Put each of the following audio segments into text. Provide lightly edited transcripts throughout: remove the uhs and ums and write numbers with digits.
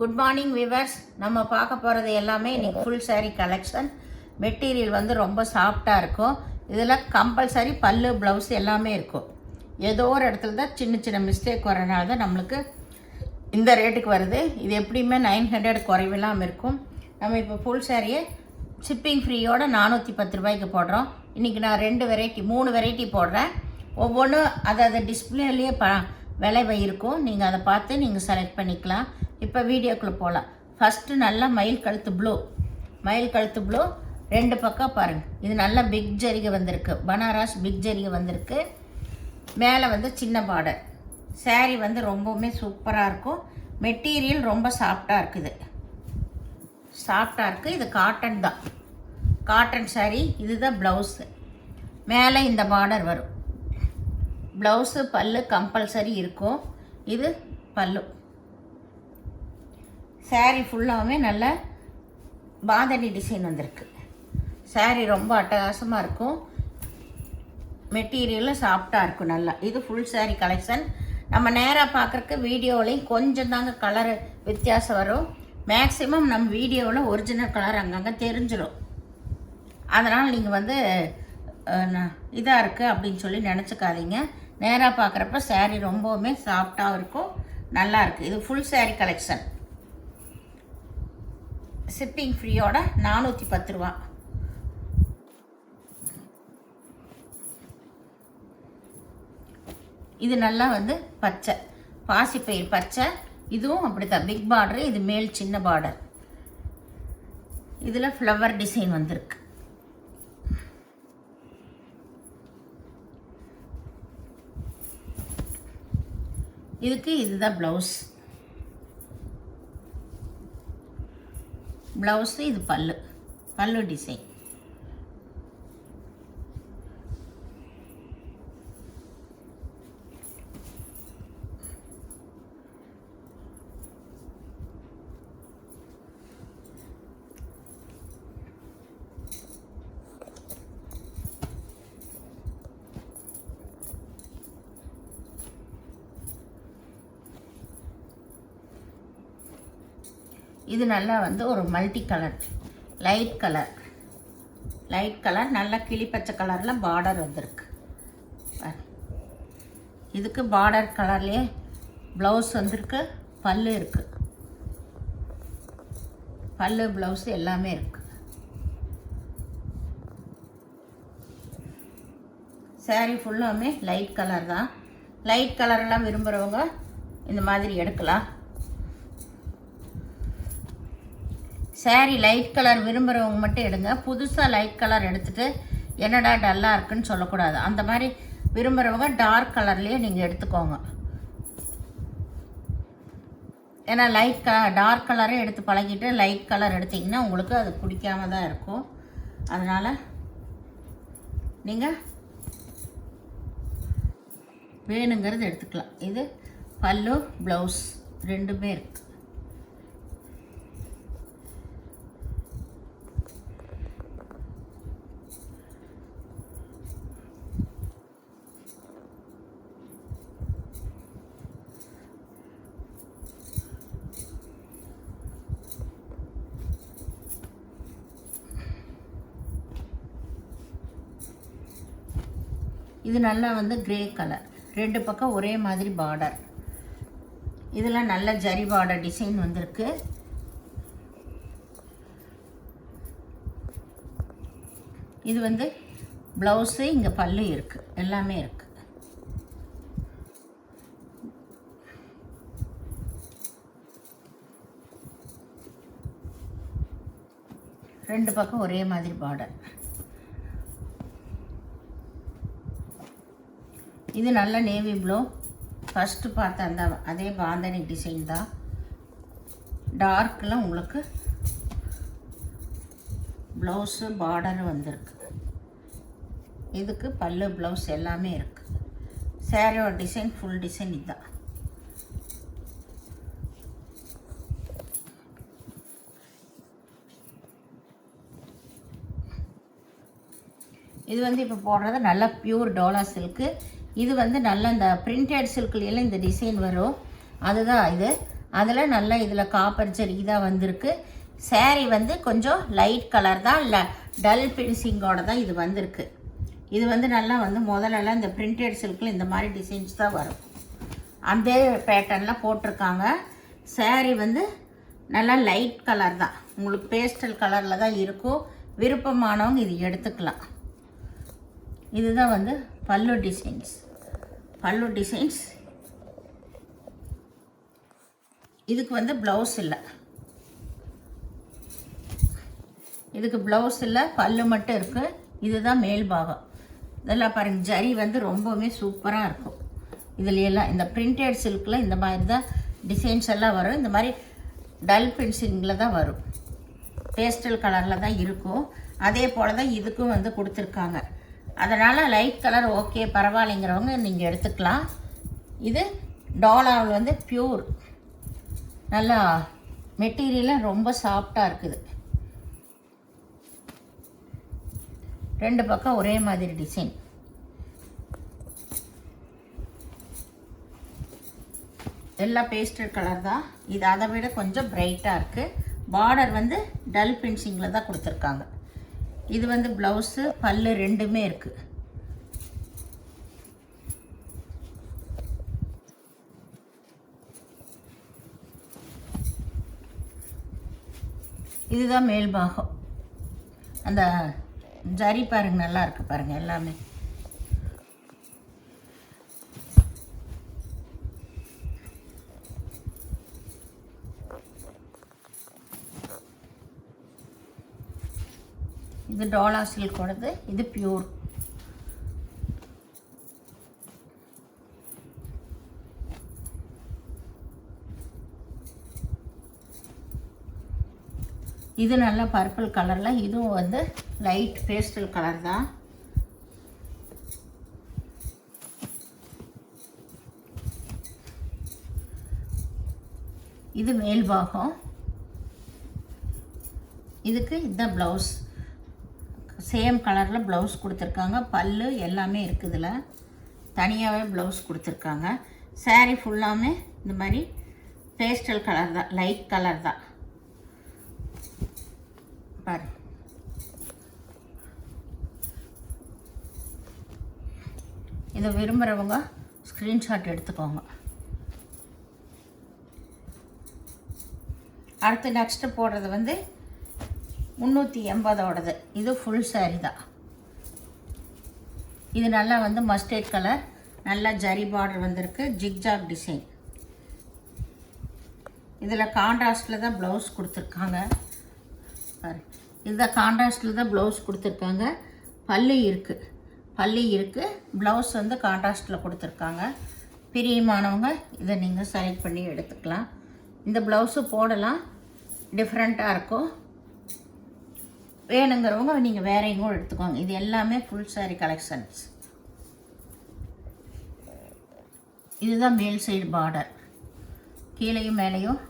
Good morning viewers. நம்ம பார்க்க போகிறது எல்லாமே இன்றைக்கி ஃபுல் சாரீ கலெக்ஷன். மெட்டீரியல் வந்து ரொம்ப சாஃப்டாக இருக்கும். இதில் கம்பல்சரி பல்லு ப்ளவுஸ் எல்லாமே இருக்கும். ஏதோ ஒரு இடத்துல தான் சின்ன சின்ன மிஸ்டேக் வரனால தான் நம்மளுக்கு இந்த ரேட்டுக்கு வருது. இது எப்படியுமே 900 குறைவில்லாமல் இருக்கும். நம்ம இப்போ ஃபுல் சாரியை ஷிப்பிங் ஃப்ரீயோட 410 ரூபாய்க்கு போடுறோம். இன்றைக்கி நான் 3 வெரைட்டி போடுறேன். ஒவ்வொன்றும் அதை டிஸ்பிளேலேயே விலை இருக்கும். நீங்கள் அதை பார்த்து நீங்கள் செலக்ட் பண்ணிக்கலாம். இப்போ வீடியோக்குள்ளே போகலாம். ஃபஸ்ட்டு நல்லா மயில் கழுத்து ப்ளூ 2 பக்கம் பாருங்கள். இது நல்லா பிக் ஜரிகை வந்திருக்கு. பனாரஸ் பிக் ஜரிகை வந்திருக்கு. மேலே வந்து சின்ன பார்டர். சாரீ வந்து ரொம்பவுமே சூப்பராக இருக்கும். மெட்டீரியல் ரொம்ப சாஃப்டாக இருக்குது. இது காட்டன் தான். காட்டன் சாரீ. இதுதான் ப்ளவுஸு. மேலே இந்த பார்டர் வரும். ப்ளவுஸு பல்லு கம்பல்சரி இருக்கும். இது பல்லு. சாரீ ஃபுல்லாகவே நல்ல பாந்தனி டிசைன் வந்திருக்கு. சாரீ ரொம்ப அட்டகாசமாக இருக்கும். மெட்டீரியலும் சாஃப்டாக இருக்கும் நல்லா. இது ஃபுல் சாரீ கலெக்ஷன். நம்ம நேராக பார்க்குறக்கு வீடியோவிலையும் கொஞ்சம் தாங்க கலரு வித்தியாசம் வரும். மேக்ஸிமம் நம்ம வீடியோவில் ஒரிஜினல் கலர் அங்கங்கே தெரிஞ்சிடும். அதனால் நீங்கள் வந்து இதாக இருக்குது அப்படின்னு சொல்லி நினச்சிக்காதீங்க. நேராக பார்க்குறப்ப சாரீ ரொம்பவுமே சாஃப்டாக இருக்கும். நல்லா இருக்குது. இது ஃபுல் சாரீ கலெக்ஷன். ஷிப்பிங் ஃப்ரீயோட 410 ரூபா. இது நல்லா வந்து பச்சை பாசிப்பயிர் பச்சை. இதுவும் அப்படித்தான் பிக் பார்டரு. இது மேல் சின்ன பார்டர். இதில் ஃப்ளவர் டிசைன் வந்திருக்கு. இதுக்கு இதுதான் ப்ளவுஸு. இது பல்லு டிசைன். இது நல்லா வந்து ஒரு மல்டி கலர் லைட் கலர் நல்லா கிளிப்பச்சை கலரில் பார்டர் வந்திருக்கு. இதுக்கு பார்டர் கலர்லேயே ப்ளவுஸ் வந்திருக்கு. பல்லு இருக்குது. பல்லு ப்ளவுஸ் எல்லாமே இருக்குது. சாரீ ஃபுல்லாமே லைட் கலர் தான். லைட் கலரெல்லாம் விரும்புகிறவங்க இந்த மாதிரி எடுக்கலாம். சாரீ லைட் கலர் விரும்புகிறவங்க மட்டும் எடுங்க. புதுசாக லைட் கலர் எடுத்துகிட்டு என்னடா டல்லாக இருக்குன்னு சொல்லக்கூடாது. அந்த மாதிரி விரும்புகிறவங்க டார்க் கலர்லேயே நீங்கள் எடுத்துக்கோங்க. ஏன்னா டார்க் கலரே எடுத்து பழகிட்டு லைட் கலர் எடுத்திங்கன்னா உங்களுக்கு அது பிடிக்காம தான் இருக்கும். அதனால் நீங்கள் வேணுங்கிறது எடுத்துக்கலாம். இது பல்லு ப்ளவுஸ் ரெண்டுமே இருக்குது. இது நல்லா வந்து கிரே கலர். 2 பக்கம் ஒரே மாதிரி பார்டர். இதில் நல்ல ஜரி பார்டர் டிசைன் வந்திருக்கு. இது வந்து ப்ளவுஸு. இங்கே பல்லு இருக்குது. எல்லாமே இருக்குது. ரெண்டு பக்கம் ஒரே மாதிரி பார்டர். இது நல்ல நேவி ப்ளூ. ஃபஸ்ட்டு பார்த்த அதே பாந்தனி டிசைன் தான். டார்க்கில் உங்களுக்கு ப்ளவுஸு பார்டர் வந்திருக்கு. இதுக்கு பல்லு ப்ளவுஸ் எல்லாமே இருக்குது. சாரியோட டிசைன் ஃபுல் டிசைன் இதுதான். இது வந்து இப்போ போடுறது நல்ல பியூர் டோலா சில்க்கு. இது வந்து நல்ல இந்த பிரிண்டட் சில்க்லாம் இந்த டிசைன் வரும். அதுதான் இது. அதில் நல்லா இதில் காப்பர் ஜரி தான் வந்திருக்கு. சாரீ வந்து கொஞ்சம் லைட் கலர் தான், இல்லை டல் ஃபினிஷிங்கோட தான் இது வந்திருக்கு. இது வந்து நல்லா வந்து முதல்லலாம் இந்த பிரிண்டட் சில்கில் இந்த மாதிரி டிசைன்ஸ் தான் வரும். அந்த பேட்டர்னில் போட்டிருக்காங்க. சாரீ வந்து நல்லா லைட் கலர் தான், உங்களுக்கு பேஸ்டல் கலரில் தான் இருக்கும். விருப்பமானவங்க இது எடுத்துக்கலாம். இதுதான் வந்து பல்லு டிசைன்ஸ். பல்லு டிசைன்ஸ் இதுக்கு வந்து ப்ளவுஸ் இல்லை, இதுக்கு ப்ளவுஸ் இல்லை, பல்லு மட்டும் இருக்குது. இதுதான் மேல் பாகம். இதெல்லாம் பாருங்கள், ஜரி வந்து ரொம்பவுமே சூப்பராக இருக்கும். இதில் எல்லாம் இந்த பிரிண்டட் சில்கில் இந்த மாதிரி தான் டிசைன்ஸ் எல்லாம் வரும். இந்த மாதிரி டல் ஃபினிஷிங்கில் தான் வரும், பேஸ்டல் கலரில் தான் இருக்கும். அதே போல் தான் இதுக்கும் வந்து கொடுத்துருக்காங்க. அதனால் லைட் கலர் ஓகே பரவாயில்லைங்கிறவங்க நீங்கள் எடுத்துக்கலாம். இது டோலாவில் வந்து ப்யூர், நல்லா மெட்டீரியலாக ரொம்ப சாஃப்டாக இருக்குது. ரெண்டு பக்கம் ஒரே மாதிரி டிசைன். எல்லாம் பேஸ்டல் கலர் தான். இது அதை விட கொஞ்சம் பிரைட்டாக இருக்குது. பார்டர் வந்து டல் ஃபினிஷிங்கில் தான் கொடுத்துருக்காங்க. இது வந்து ப்ளவுஸு பல்லு ரெண்டுமே இருக்குது. இதுதான் மேல் பாகம். அந்த ஜரி பாருங்கள், நல்லா இருக்குது பாருங்கள் எல்லாமே. இது டோலா சில்கோடது, இது பியூர். இது நல்லா பர்பிள் கலரில், இதுவும் வந்து லைட் பேஸ்டல் கலர் தான். இது மேல் பாகம். இதுக்கு இதுதான் ப்ளவுஸ். சேம் கலரில் ப்ளவுஸ் கொடுத்துருக்காங்க. பல்லு எல்லாமே இருக்குது. இதில் தனியாகவே ப்ளவுஸ் கொடுத்துருக்காங்க. சாரீ ஃபுல்லாமே இந்த மாதிரி பேஸ்டல் கலர் தான், லைட் கலர் தான். பாரு, இதை விரும்புகிறவங்க ஸ்க்ரீன்ஷாட் எடுத்துக்கோங்க. அடுத்து நெக்ஸ்ட்டு போடுறது வந்து 380ஓடது. இது ஃபுல் சாரீ தான். இது நல்லா வந்து மஸ்டர்ட் கலர், நல்லா ஜரி பார்டர் வந்திருக்கு, ஜிக்ஜாக் டிசைன். இதில் கான்ட்ராஸ்டில் தான் ப்ளவுஸ் கொடுத்துருக்காங்க. பாரு, இதுதான் கான்ட்ராஸ்டில் தான் ப்ளவுஸ் கொடுத்துருக்காங்க. பல்லு இருக்குது, பல்லு இருக்குது. ப்ளவுஸ் வந்து கான்ட்ராஸ்டில் கொடுத்துருக்காங்க. பிரியமானவங்க இதை நீங்கள் செலக்ட் பண்ணி எடுத்துக்கலாம். இந்த ப்ளவுஸு போடலாம், டிஃப்ரெண்ட்டாக இருக்கும். வேணுங்கிறவங்க நீங்கள் வேறையும் கூட எடுத்துக்கோங்க. இது எல்லாமே ஃபுல் சாரீ கலெக்ஷன்ஸ். இதுதான் மேல் சைடு பார்டர். கீழேயும் மேலேயும்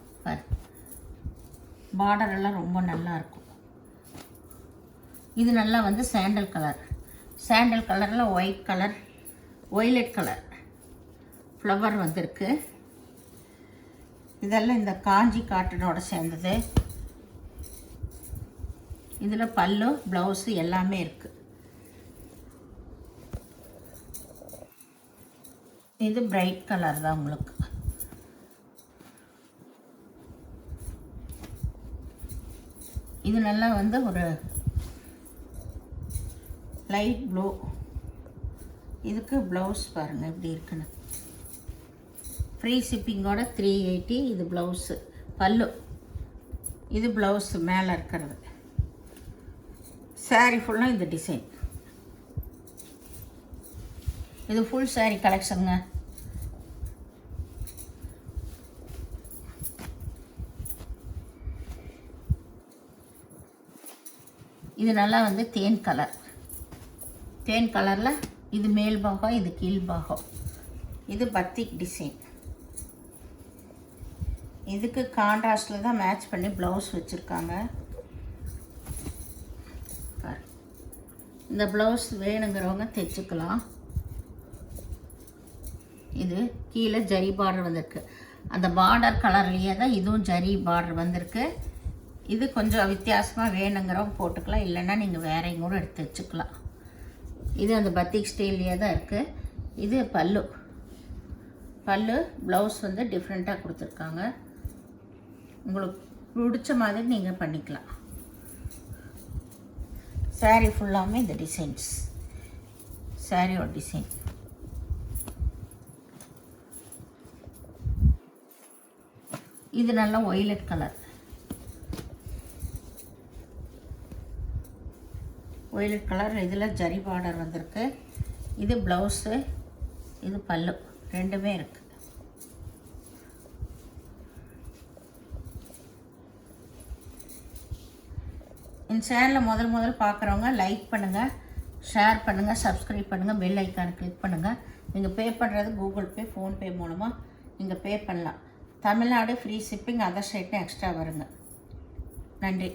பார்டர் எல்லாம் ரொம்ப நல்லா இருக்கும். இது நல்லா வந்து சாண்டல் கலர். சாண்டல் கலரில் white colour, violet colour flower வந்திருக்கு. இதெல்லாம் இந்த காஞ்சி காட்டனோட சேர்ந்தது. இதில் பல்லு, ப்ளவுஸு எல்லாமே இருக்குது. இது பிரைட் கலர் தான் உங்களுக்கு. இது நல்லா வந்து ஒரு லைட் ப்ளூ. இதுக்கு ப்ளவுஸ் பாருங்கள் எப்படி இருக்குன்னு. ஃப்ரீ ஷிப்பிங்கோட 380. இது ப்ளவுஸு, பல்லு. இது ப்ளவுஸு மேலே இருக்கிறது. சாரீ ஃபுல்லாக இந்த டிசைன். இது ஃபுல் சாரீ கலெக்ஷனுங்க. இது நல்லா வந்து தேன் கலர். தேன் கலரில் இது மேல் பாகம், இது கீழ் பாகம். இது பத்திக் டிசைன். இதுக்கு கான்ட்ராஸ்டில் தான் மேட்ச் பண்ணி ப்ளவுஸ் வச்சுருக்காங்க. இந்த ப்ளவுஸ் வேணுங்கிறவங்க தைச்சிக்கலாம். இது கீழே ஜரி பார்டர் வந்திருக்கு. அந்த பார்டர் கலர்லேயே தான் இதுவும் ஜரி பார்டர் வந்திருக்கு. இது கொஞ்சம் வித்தியாசமாக வேணுங்கிறவங்க போட்டுக்கலாம், இல்லைன்னா நீங்கள் வேறையும் கூட எடுத்து வச்சுக்கலாம். இது அந்த பத்திக் ஸ்டைல்லையே தான் இருக்குது. இது பல்லு ப்ளவுஸ் வந்து டிஃப்ரெண்ட்டாக கொடுத்துருக்காங்க. உங்களுக்கு பிடிச்ச மாதிரி நீங்கள் பண்ணிக்கலாம். சாரீ ஃபுல்லாமே இந்த டிசைன்ஸ், சாரியோட டிசைன். இது நல்லா ஒய்லட் கலர், ஒய்லட் கலர். இதில் ஜரி பார்டர் வந்திருக்கு. இது ப்ளவுஸு, இது பல்லு, ரெண்டுமே இருக்குது. இந்த சேனலை முதல் பார்க்குறவங்க லைக் பண்ணுங்கள், ஷேர் பண்ணுங்கள், சப்ஸ்கிரைப் பண்ணுங்கள், பெல் ஐக்கானை கிளிக் பண்ணுங்கள். நீங்கள் பே பண்ணுறது கூகுள் பே, ஃபோன்பே மூலமாக நீங்கள் பே பண்ணலாம். தமிழ்நாடு ஃப்ரீ ஷிப்பிங், அதர் ஸ்டேட்டும் எக்ஸ்ட்ரா வருங்க. நன்றி.